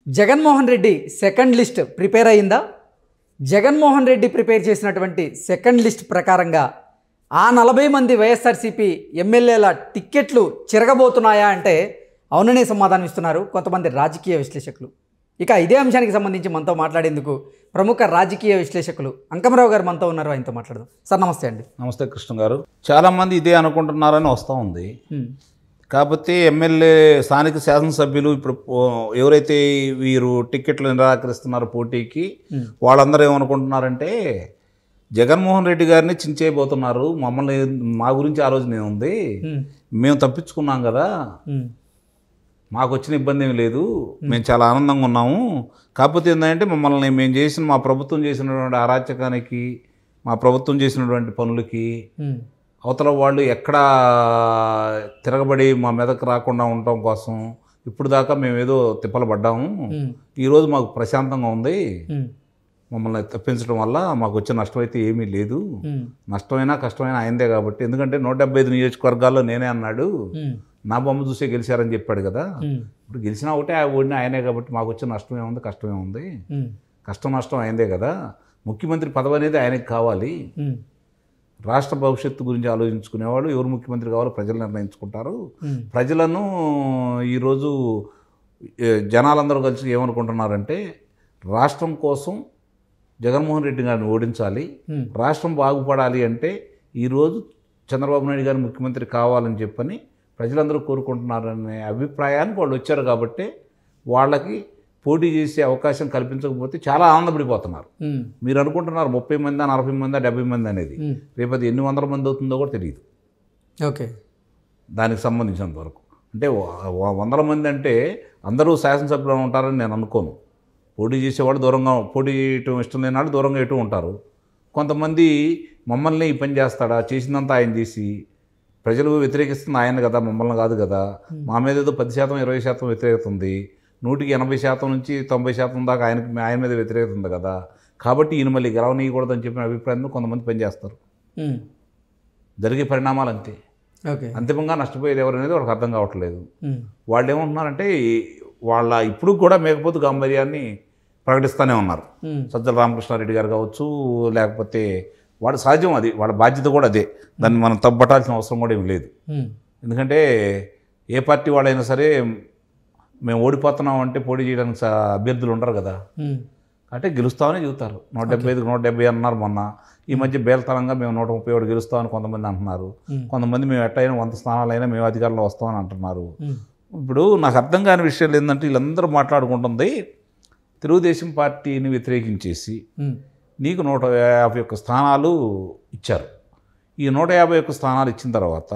Jaganmohan Reddy second list prepare అయిందా? Jaganmohan Reddy prepare చేసినటువంటి second list ప్రకారంగా ఆ 40 మంది వైఎస్ఆర్సీపీ ఎమ్మెల్యేల టిక్కెట్లు చిరగబోతున్నాయా అంటే అవుననే సమాధానం ఇస్తున్నారు కొంతమంది రాజకీయ విశ్లేషకులు. ఇక ఇదే అంశానికి సంబంధించి మనతో మాట్లాడేందుకు ప్రముఖ రాజకీయ విశ్లేషకులు అంకమరావు గారు మనతో ఉన్నారు. ఆయనతో మాట్లాడదాం. సార్ నమస్తే అండి. నమస్తే కృష్ణ గారు. చాలామంది ఇదే అనుకుంటున్నారని వస్తూ ఉంది. కాకపోతే ఎమ్మెల్యే స్థానిక శాసనసభ్యులు ఇప్పుడు ఎవరైతే వీరు టిక్కెట్లు నిరాకరిస్తున్నారో పోటీకి, వాళ్ళందరూ ఏమనుకుంటున్నారంటే జగన్మోహన్ రెడ్డి గారిని చించేయబోతున్నారు, మమ్మల్ని మా గురించి ఆలోచన ఏముంది, మేము తప్పించుకున్నాం కదా, మాకు వచ్చిన ఇబ్బంది ఏమి లేదు, మేము చాలా ఆనందంగా ఉన్నాము. కాకపోతే ఏంటంటే మమ్మల్ని మా ప్రభుత్వం చేసినటువంటి అరాచకానికి, మా ప్రభుత్వం చేసినటువంటి పనులకి అవతల వాళ్ళు ఎక్కడా తిరగబడి మా మీదకు రాకుండా ఉండటం కోసం ఇప్పుడు దాకా మేము ఏదో తిప్పలు పడ్డాము, ఈరోజు మాకు ప్రశాంతంగా ఉంది, మమ్మల్ని తప్పించడం వల్ల మాకు వచ్చే నష్టం అయితే ఏమీ లేదు, నష్టమైనా కష్టమైనా ఆయనదే కాబట్టి, ఎందుకంటే 175 నియోజకవర్గాల్లో నేనే అన్నాడు, నా బొమ్మ చూసే గెలిచారని చెప్పాడు కదా, ఇప్పుడు గెలిచినా ఒకటే ఓడినా ఆయనే కాబట్టి మాకు వచ్చే నష్టమే ఉంది, కష్టమే ఉంది, కష్టం నష్టం ఆయనదే కదా, ముఖ్యమంత్రి పదవి అనేది ఆయనకి కావాలి, రాష్ట్ర భవిష్యత్తు గురించి ఆలోచించుకునేవాళ్ళు ఎవరు ముఖ్యమంత్రి కావాలో ప్రజలు నిర్ణయించుకుంటారు, ప్రజలను ఈరోజు జనాలందరూ కలిసి ఏమనుకుంటున్నారంటే రాష్ట్రం కోసం జగన్మోహన్ రెడ్డి గారిని ఓడించాలి, రాష్ట్రం బాగుపడాలి అంటే ఈరోజు చంద్రబాబు నాయుడు గారు ముఖ్యమంత్రి కావాలని చెప్పని ప్రజలందరూ కోరుకుంటున్నారనే అభిప్రాయానికి వాళ్ళు వచ్చారు కాబట్టి వాళ్ళకి పోటీ చేసే అవకాశం కల్పించకపోతే చాలా ఆనందపడిపోతున్నారు. మీరు అనుకుంటున్నారు 30 మంది 40 మంది 70 మంది అనేది, రేపు అది ఎన్ని వందల మంది అవుతుందో కూడా తెలియదు. ఓకే, దానికి సంబంధించినంత వరకు అంటే 100 మంది అంటే అందరూ శాసనసభ్యులు ఉంటారని నేను అనుకోను. పోటీ చేసేవాళ్ళు దూరంగా, పోటీ చేయటం ఇష్టం లేని వాళ్ళు దూరంగా ఎటు ఉంటారు. కొంతమంది మమ్మల్ని ఈ పని చేస్తాడా, చేసిందంతా ఆయన చేసి ప్రజలు వ్యతిరేకిస్తుంది ఆయన కదా, మమ్మల్ని కాదు కదా, మా మీద ఏదో 10% 20% వ్యతిరేకత ఉంది, 180% నుంచి 90% దాకా ఆయన మీద వ్యతిరేకత ఉంది కదా, కాబట్టి ఈయన మళ్ళీ గెలవనీయకూడదని చెప్పిన అభిప్రాయంలో కొంతమంది పనిచేస్తారు. జరిగే పరిణామాలు అంతే. అంతిమంగా నష్టపోయేది ఎవరనేది వాళ్ళకి అర్థం కావట్లేదు. వాళ్ళు ఏమంటున్నారంటే వాళ్ళ ఇప్పుడు కూడా మేకపోతు గాంభీర్యాన్ని ప్రకటిస్తూనే ఉన్నారు. సజ్జల రామకృష్ణారెడ్డి గారు కావచ్చు, లేకపోతే వాడు సహజం, అది వాళ్ళ బాధ్యత కూడా అదే, దాన్ని మనం తప్పట్టాల్సిన అవసరం కూడా ఏమి లేదు. ఎందుకంటే ఏ పార్టీ వాళ్ళైనా సరే మేము ఓడిపోతున్నాం అంటే పోటీ చేయడానికి అభ్యర్థులు ఉండరు కదా, అంటే గెలుస్తామని చెబుతారు. 175కి 170 అన్నారు మొన్న, ఈ మధ్య బేల్తనంగా మేము 131 గెలుస్తామని కొంతమంది అంటున్నారు, కొంతమంది మేము ఎట్టయినా 100 స్థానాలైనా మేము అధికారంలో వస్తామని అంటున్నారు. ఇప్పుడు నాకు అర్థం కాని విషయాలు ఏంటంటే వీళ్ళందరూ మాట్లాడుకుంటుంది తెలుగుదేశం పార్టీని వ్యతిరేకించేసి నీకు 151 స్థానాలు ఇచ్చారు, ఈ 151 స్థానాలు ఇచ్చిన తర్వాత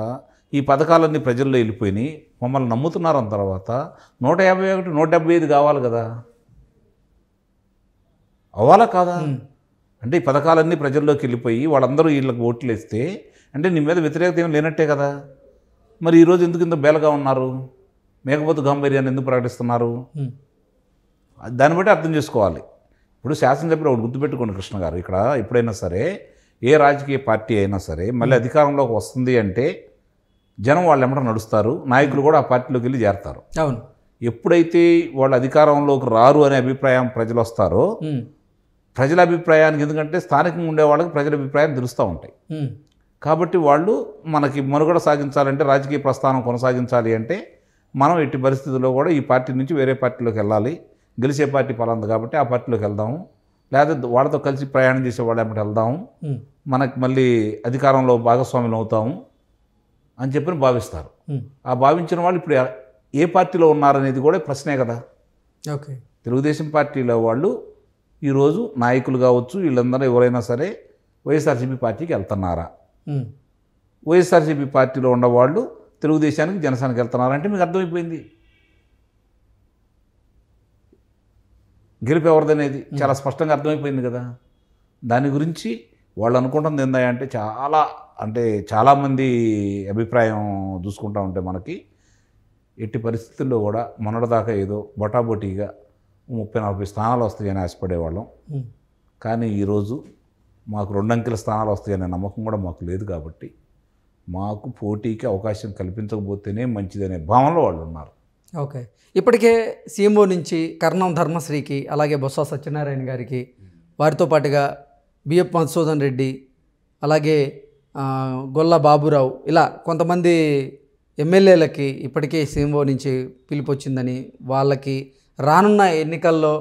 ఈ పథకాలన్నీ ప్రజల్లో వెళ్ళిపోయినాయి, మమ్మల్ని నమ్ముతున్నారు అన్న తర్వాత 151 175 కావాలి కదా, అవ్వాలా కాదా? అంటే ఈ పథకాలన్నీ ప్రజల్లోకి వెళ్ళిపోయి వాళ్ళందరూ వీళ్ళకి ఓట్లు వేస్తే అంటే నీ మీద వ్యతిరేకత ఏమి లేనట్టే కదా, మరి ఈరోజు ఎందుకు ఇంత బేలగా ఉన్నారు, మేకపోతు గాంభీర్యాన్ని ఎందుకు ప్రకటిస్తున్నారు? దాన్ని బట్టి అర్థం చేసుకోవాలి. ఇప్పుడు శాసనసభ్యులు ఒకటి గుర్తుపెట్టుకోండి కృష్ణ గారు, ఇక్కడ ఎప్పుడైనా సరే ఏ రాజకీయ పార్టీ అయినా సరే మళ్ళీ అధికారంలోకి వస్తుంది అంటే జనం వాళ్ళు ఎమ్మట నడుస్తారు, నాయకులు కూడా ఆ పార్టీలోకి వెళ్ళి చేరతారు. అవును, ఎప్పుడైతే వాళ్ళు అధికారంలోకి రారు అనే అభిప్రాయం ప్రజలు వస్తారో, ప్రజల అభిప్రాయానికి, ఎందుకంటే స్థానికంగా ఉండే వాళ్ళకి ప్రజల అభిప్రాయం తెలుస్తూ ఉంటాయి, కాబట్టి వాళ్ళు మనకి మనుగడ సాగించాలంటే, రాజకీయ ప్రస్థానం కొనసాగించాలి అంటే మనం ఎట్టి పరిస్థితుల్లో కూడా ఈ పార్టీ నుంచి వేరే పార్టీలోకి వెళ్ళాలి, గెలిచే పార్టీ పలాంది కాబట్టి ఆ పార్టీలోకి వెళ్దాము, లేదా వాళ్ళతో కలిసి ప్రయాణం చేసే వాళ్ళు ఏమిటి వెళ్దాము, మనకి మళ్ళీ అధికారంలో భాగస్వాములు అవుతాము అని చెప్పి భావిస్తారు. ఆ భావించిన వాళ్ళు ఇప్పుడు ఏ పార్టీలో ఉన్నారనేది కూడా ప్రశ్నే కదా. ఓకే, తెలుగుదేశం పార్టీలో వాళ్ళు ఈరోజు నాయకులు కావచ్చు, వీళ్ళందరూ ఎవరైనా సరే వైఎస్ఆర్సీపీ పార్టీకి వెళ్తున్నారా, వైఎస్ఆర్సీపీ పార్టీలో ఉన్నవాళ్ళు తెలుగుదేశానికి జనసేనకి వెళ్తున్నారంటే మీకు అర్థమైపోయింది గెలుపు ఎవరిదనేది చాలా స్పష్టంగా అర్థమైపోయింది కదా. దాని గురించి వాళ్ళు అనుకుంటుంది ఏందంటే చాలామంది అభిప్రాయం చూసుకుంటూ ఉంటే మనకి ఎట్టి పరిస్థితుల్లో కూడా మొన్నటిదాకా ఏదో బొటాబొటీగా 30-40 స్థానాలు వస్తాయని ఆశపడేవాళ్ళం, కానీ ఈరోజు మాకు 2 అంకెల స్థానాలు వస్తాయనే నమ్మకం కూడా మాకు లేదు. కాబట్టి మాకు పోటీకి అవకాశం కల్పించకపోతేనే మంచిదనే భావనలో వాళ్ళు ఉన్నారు. ఓకే. ఇప్పటికే సీఎంఓ నుంచి కర్ణం ధర్మశ్రీకి, అలాగే బొత్స సత్యనారాయణ గారికి, వారితో పాటుగా బిఎఫ్ మధుసూదన్ రెడ్డి, అలాగే గొల్ల బాబురావు, ఇలా కొంతమంది ఎమ్మెల్యేలకి ఇప్పటికే సీఎంఓ నుంచి పిలుపు వచ్చిందని, వాళ్ళకి రానున్న ఎన్నికల్లో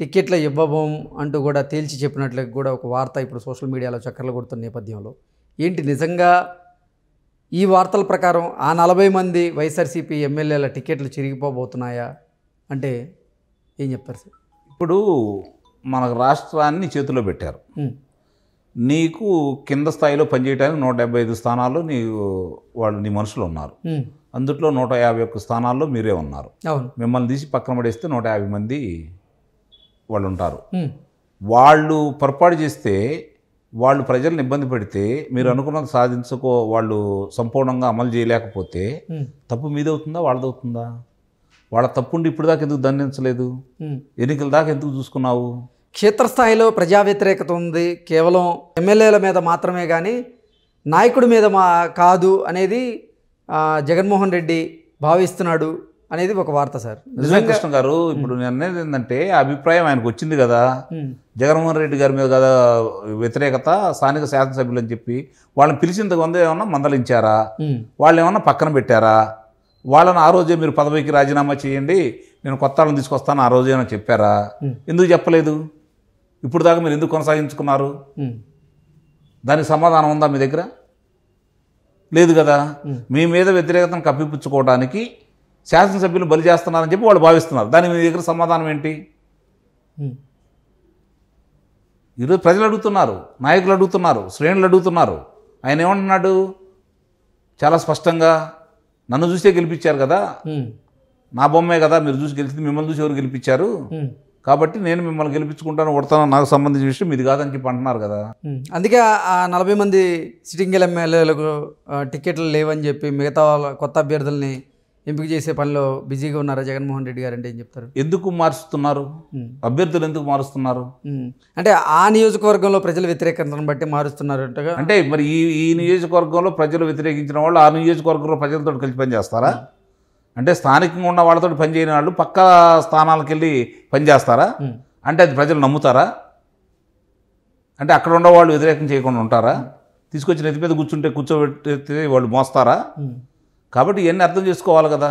టికెట్లు ఇవ్వబోం అంటూ కూడా తేల్చి చెప్పినట్లు కూడా ఒక వార్త ఇప్పుడు సోషల్ మీడియాలో చక్కర్లు కొడుతున్న నేపథ్యంలో ఏంటి నిజంగా ఈ వార్తల ప్రకారం ఆ 40 మంది వైఎస్ఆర్సీపీ ఎమ్మెల్యేల టికెట్లు చిరిగిపోబోతున్నాయా అంటే ఏం చెప్తారు సార్? ఇప్పుడు మనకు రాష్ట్రాన్ని చేతిలో పెట్టారు. నీకు కింద స్థాయిలో పనిచేయడానికి 175 స్థానాల్లో నీ మనుషులు ఉన్నారు. అందుట్లో 151 స్థానాల్లో మీరే ఉన్నారు. అవును. మిమ్మల్ని తీసి పక్కన పడేస్తే 150 మంది వాళ్ళు ఉంటారు. వాళ్ళు పొరపాటు చేస్తే, వాళ్ళు ప్రజలను ఇబ్బంది పెడితే, మీరు అనుకున్నది వాళ్ళు సంపూర్ణంగా అమలు చేయలేకపోతే తప్పు మీదవుతుందా వాళ్ళదవుతుందా? వాళ్ళ తప్పుండి ఇప్పుడు దాకా ఎందుకు దండించలేదు? ఎన్నికల దాకా ఎందుకు చూసుకున్నావు? క్షేత్రస్థాయిలో ప్రజా వ్యతిరేకత ఉంది, కేవలం ఎమ్మెల్యేల మీద మాత్రమే కానీ నాయకుడి మీద కాదు అనేది జగన్మోహన్ రెడ్డి భావిస్తున్నాడు అనేది ఒక వార్త సార్. నిజమే కృష్ణ గారు. ఇప్పుడు నేను అనేది ఏంటంటే, అభిప్రాయం ఆయనకు వచ్చింది కదా, జగన్మోహన్ రెడ్డి గారి మీద కదా వ్యతిరేకత, స్థానిక శాసనసభ్యులు అని చెప్పి వాళ్ళని పిలిచిన కొంత ఏమన్నా మందలించారా? వాళ్ళు ఏమన్నా పక్కన పెట్టారా? వాళ్ళని ఆ రోజే మీరు పదవికి రాజీనామా చేయండి, నేను కొత్త వాళ్ళని తీసుకొస్తాను ఆ రోజే అని చెప్పారా? ఎందుకు చెప్పలేదు? ఇప్పుడు దాకా మీరు ఎందుకు కొనసాగించుకున్నారు? దానికి సమాధానం ఉందా మీ దగ్గర? లేదు కదా. మీ మీద వ్యతిరేకతను కప్పిపుచ్చుకోవడానికి శాసనసభ్యులు బలి చేస్తున్నారని చెప్పి వాళ్ళు భావిస్తున్నారు. దానికి మీ దగ్గర సమాధానం ఏంటి? ఈరోజు ప్రజలు అడుగుతున్నారు, నాయకులు అడుగుతున్నారు, శ్రేణులు అడుగుతున్నారు. ఆయన ఏమంటున్నాడు చాలా స్పష్టంగా, నన్ను చూసే గెలిపించారు కదా, నా బొమ్మే కదా మీరు చూసి గెలిచింది, మిమ్మల్ని చూసి ఎవరు గెలిపించారు, కాబట్టి నేను మిమ్మల్ని గెలిపించుకుంటాను, కొడతాను, నాకు సంబంధించిన విషయం ఇది కాదని చెప్పి అంటున్నారు కదా. అందుకే ఆ 40 మంది సిట్టింగ్ ఎమ్మెల్యేలకు టికెట్లు లేవని చెప్పి మిగతా కొత్త అభ్యర్థుల్ని ఎంపిక చేసే పనిలో బిజీగా ఉన్నారా జగన్మోహన్ రెడ్డి గారు అంటే ఏం చెప్తారు? ఎందుకు మారుస్తున్నారు? అభ్యర్థులు ఎందుకు మారుస్తున్నారు? అంటే ఆ నియోజకవర్గంలో ప్రజల వ్యతిరేకతను బట్టి మారుస్తున్నారు అంటే మరి ఈ నియోజకవర్గంలో ప్రజలు వ్యతిరేకించిన వాళ్ళు ఆ నియోజకవర్గంలో ప్రజలతో కలిసి పనిచేస్తారా? అంటే స్థానికంగా ఉన్న వాళ్ళతో పనిచేయని వాళ్ళు పక్క స్థానాలకు వెళ్ళి పనిచేస్తారా? అంటే అది ప్రజలు నమ్ముతారా? అంటే అక్కడ ఉన్న వాళ్ళు వ్యతిరేకం చేయకుండా ఉంటారా? తీసుకొచ్చి నెత్తి మీద కూర్చోబెట్టి వాళ్ళు మోస్తారా? కాబట్టి ఇవన్నీ అర్థం చేసుకోవాలి కదా.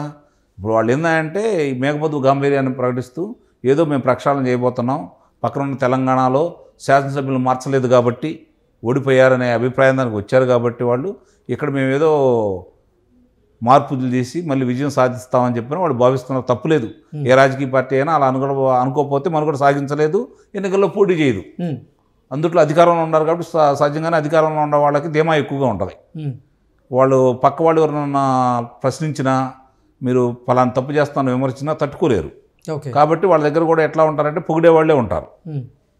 ఇప్పుడు వాళ్ళు ఏంటంటే ఈ మేఘమధు గాంభీర్యాన్ని ప్రకటిస్తూ ఏదో మేము ప్రక్షాళన చేయబోతున్నాం, పక్కన ఉన్న తెలంగాణలో శాసనసభ్యులు మార్చలేదు కాబట్టి ఓడిపోయారనే అభిప్రాయం దానికి వచ్చారు కాబట్టి వాళ్ళు ఇక్కడ మేము ఏదో మార్పులు చేసి మళ్ళీ విజయం సాధిస్తామని చెప్పిన వాళ్ళు భావిస్తున్నారు. తప్పులేదు. ఏ రాజకీయ పార్టీ అయినా అలా అనుకోకపోతే మనం కూడా సాగించలేదు, ఎన్నికల్లో పోటీ చేయదు. అందుట్లో అధికారంలో ఉన్నారు కాబట్టి సహజంగానే అధికారంలో ఉన్న వాళ్ళకి ధీమా ఎక్కువగా ఉంటుంది. వాళ్ళు పక్క వాళ్ళు ఎవరైనా ప్రశ్నించినా, మీరు ఫలానా తప్పు చేస్తాను విమర్శించినా తట్టుకోలేరు. కాబట్టి వాళ్ళ దగ్గర కూడా ఎట్లా ఉంటారంటే పొగిడే వాళ్ళే ఉంటారు.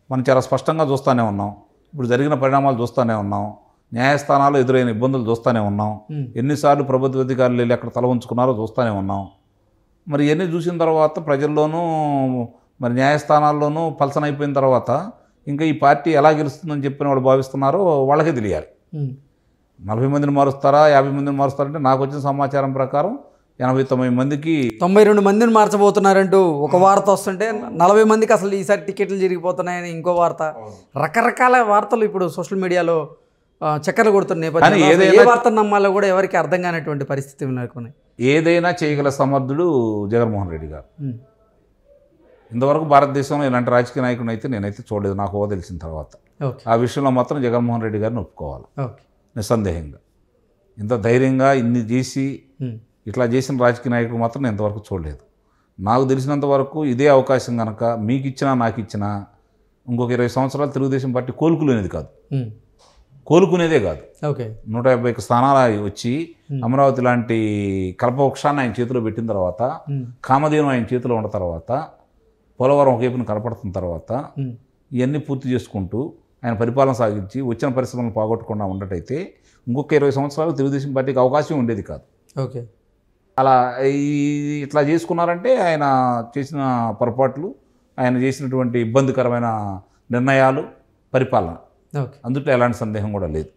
మనం చాలా స్పష్టంగా చూస్తూనే ఉన్నాం. ఇప్పుడు జరిగిన పరిణామాలు చూస్తూనే ఉన్నాం. న్యాయస్థానాలు ఎదురైన ఇబ్బందులు చూస్తూనే ఉన్నాం. ఎన్నిసార్లు ప్రభుత్వ అధికారులు వెళ్ళి అక్కడ తల ఉంచుకున్నారో చూస్తూనే ఉన్నాం. మరి ఇవన్నీ చూసిన తర్వాత ప్రజల్లోనూ మరి న్యాయస్థానాల్లోనూ పలసనైపోయిన తర్వాత ఇంకా ఈ పార్టీ ఎలా గెలుస్తుందని చెప్పిన వాళ్ళు భావిస్తున్నారో వాళ్ళకే తెలియాలి. 40 మందిని మారుస్తారా, 50 మందిని మారుస్తారంటే నాకు వచ్చిన సమాచారం ప్రకారం 89 మందికి 92 మందిని మార్చబోతున్నారంటూ ఒక వార్త వస్తుంటే 40 మందికి అసలు ఈసారి టికెట్లు జరిగిపోతున్నాయని ఇంకో వార్త. రకరకాల వార్తలు ఇప్పుడు సోషల్ మీడియాలో చక్కర్లు కొడుతున్న నేపథ్యంలో ఏ వార్త నమ్మాలో కూడా ఎవరికి అర్థం కానటువంటి పరిస్థితి ఉన్నాయి. ఏదైనా చేయగల సమర్థుడు జగన్మోహన్ రెడ్డి గారు. ఇంతవరకు భారతదేశంలో ఇలాంటి రాజకీయ నాయకుడిని అయితే నేనైతే చూడలేదు, నాకు హోదా తెలిసిన తర్వాత. ఆ విషయంలో మాత్రం జగన్మోహన్ రెడ్డి గారిని ఒప్పుకోవాలి నిస్సందేహంగా. ఇంత ధైర్యంగా ఇన్ని చేసి ఇట్లా చేసిన రాజకీయ నాయకుడు మాత్రం నేను ఇంతవరకు చూడలేదు. నాకు తెలిసినంత వరకు ఇదే అవకాశం కనుక మీకు ఇచ్చినా నాకు ఇచ్చినా ఇంకొక 20 సంవత్సరాలు తెలుగుదేశం పార్టీ కోలుకునేదే కాదు. 151 స్థానాలు వచ్చి అమరావతి లాంటి కల్పవృక్షాన్ని ఆయన చేతిలో పెట్టిన తర్వాత, కామధేను ఆయన చేతిలో ఉన్న తర్వాత, పోలవరం ఒకవైపున కనపడుతున్న తర్వాత ఇవన్నీ పూర్తి చేసుకుంటూ ఆయన పరిపాలన సాగించి వచ్చిన పరిశ్రమలను పోగొట్టకుండా ఉండటైతే ఇంకొక 20 సంవత్సరాలు తెలుగుదేశం పార్టీకి అవకాశం ఉండేది కాదు. అలా ఇట్లా చేసుకున్నారంటే ఆయన చేసిన పొరపాట్లు, ఆయన చేసినటువంటి ఇబ్బందికరమైన నిర్ణయాలు, పరిపాలన, అందుట్లో ఎలాంటి సందేహం కూడా లేదు.